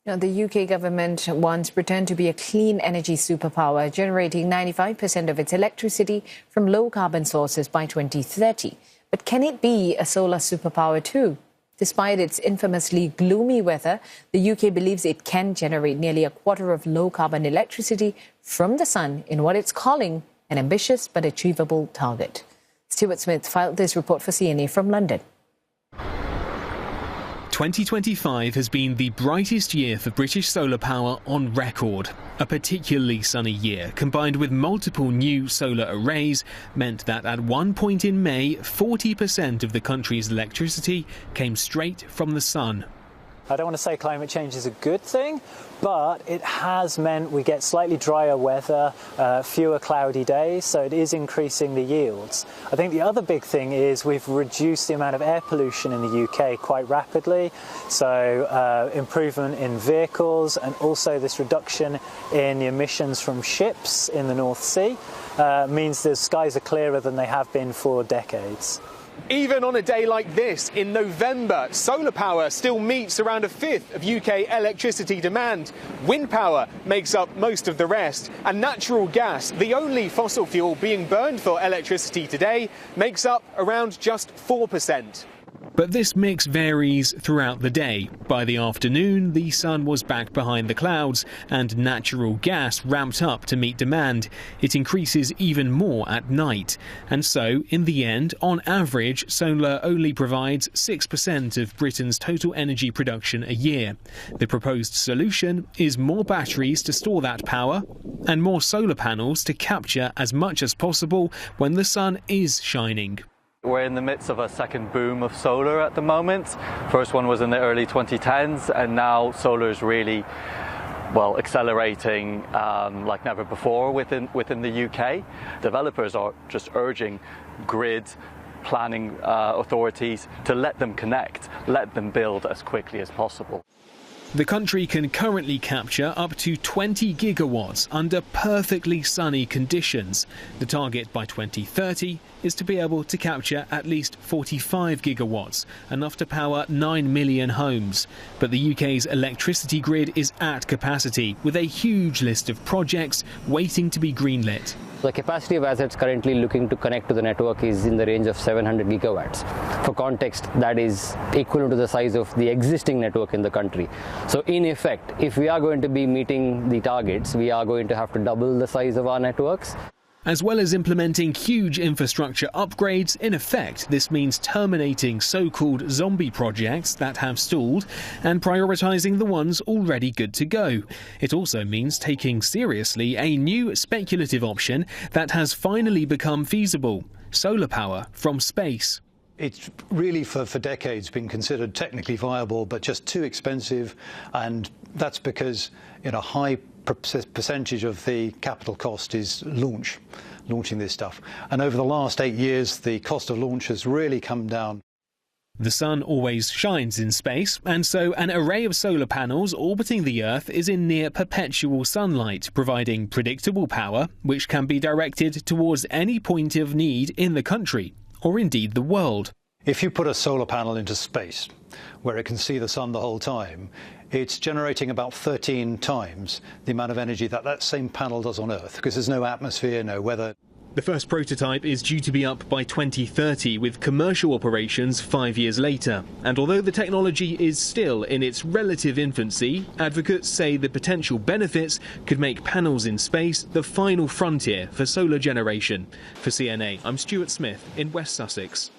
Now, the UK government wants Britain to be a clean energy superpower, generating 95% of its electricity from low-carbon sources by 2030. But can it be a solar superpower too? Despite its infamously gloomy weather, the UK believes it can generate nearly a quarter of low-carbon electricity from the sun in what it's calling an ambitious but achievable target. Stuart Smith filed this report for CNA from London. 2025 has been the brightest year for British solar power on record. A particularly sunny year, combined with multiple new solar arrays, meant that at one point in May, 40% of the country's electricity came straight from the sun. I don't want to say climate change is a good thing, but it has meant we get slightly drier weather, fewer cloudy days, so it is increasing the yields. I think the other big thing is we've reduced the amount of air pollution in the UK quite rapidly, so improvement in vehicles and also this reduction in the emissions from ships in the North Sea means the skies are clearer than they have been for decades. Even on a day like this in November, solar power still meets around a fifth of UK electricity demand. Wind power makes up most of the rest, and natural gas, the only fossil fuel being burned for electricity today, makes up around just 4%. But this mix varies throughout the day. By the afternoon, the sun was back behind the clouds and natural gas ramped up to meet demand. It increases even more at night. And so, in the end, on average, solar only provides 6% of Britain's total energy production a year. The proposed solution is more batteries to store that power and more solar panels to capture as much as possible when the sun is shining. We're in the midst of a second boom of solar at the moment. First one was in the early 2010s, and now solar is really, well, accelerating like never before within the UK. Developers are just urging grid planning authorities to let them connect, let them build as quickly as possible. The country can currently capture up to 20 gigawatts under perfectly sunny conditions. The target by 2030 is to be able to capture at least 45 gigawatts, enough to power 9 million homes. But the UK's electricity grid is at capacity, with a huge list of projects waiting to be greenlit. The capacity of assets currently looking to connect to the network is in the range of 700 gigawatts. For context, that is equivalent to the size of the existing network in the country. So in effect, if we are going to be meeting the targets, we are going to have to double the size of our networks. As well as implementing huge infrastructure upgrades, in effect, this means terminating so-called zombie projects that have stalled and prioritising the ones already good to go. It also means taking seriously a new speculative option that has finally become feasible: solar power from space. It's really for decades been considered technically viable, but just too expensive, and that's because a high percentage of the capital cost is launching this stuff. And over the last 8 years, the cost of launch has really come down. The sun always shines in space, and so an array of solar panels orbiting the Earth is in near perpetual sunlight, providing predictable power, which can be directed towards any point of need in the country, or indeed the world. If you put a solar panel into space, where it can see the sun the whole time, it's generating about 13 times the amount of energy that same panel does on Earth, because there's no atmosphere, no weather. The first prototype is due to be up by 2030, with commercial operations 5 years later. And although the technology is still in its relative infancy, advocates say the potential benefits could make panels in space the final frontier for solar generation. For CNA, I'm Stuart Smith in West Sussex.